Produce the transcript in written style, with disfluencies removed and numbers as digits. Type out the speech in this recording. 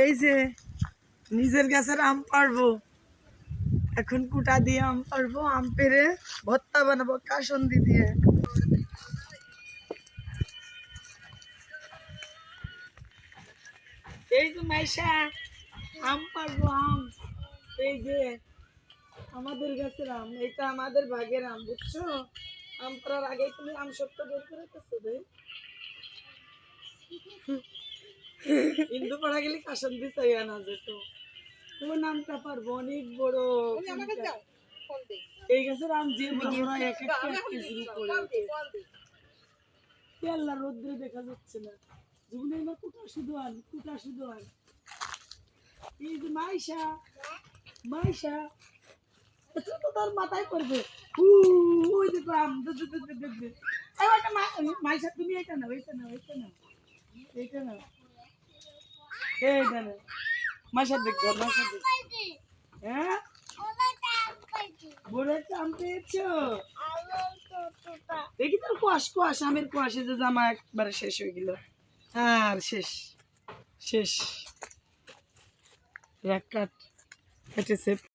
এই যে নিজের গাছের আম পারবো, এখন কুটা দিয়ে আম পারবো, আম পেরে ভর্তা বানাবো কাসন্দি দিয়ে। এই যে মাইশা আম পারবো, আম এই যে আমাদের গাছের আম, এটা আমাদের বাগের আম, বুঝছো? আম পাড়ার আগে তুমি আম সত্য বের করে দিচ্ছো ভাই। হিন্দু পাড়া গেলে কাসন্দি চাই আনা যেত। তোমার নামটা পারবো অনেক বড়। এই গাছের আম যে বড় বড় এক একটা এক কেজির উপরে। আল্লাহ রোদ্রে দেখা যাচ্ছে না, জীবনে না কুটা শুধু আন, কুটা শুধু আন। এই যে মাইশা, মাইশা এটা তো তোর মাথায় পড়বে। ওই দেখো আম দেখবে। ওইটা মাইশা তুমি এটা নাও, এটা নাও, এটা নাও, এটা নাও, এইটা নাও। মাইশা দেখো, মাইশা দেখো। হ্যাঁ বড় একটা আম পেয়েছো? দেখি তোর কোয়াশ কোয়াশ, আমের কোয়াশে যে জামা একবারে শেষ হয়ে গেল। আর শেষ শেষ। রাখ কাট, কেটেছে।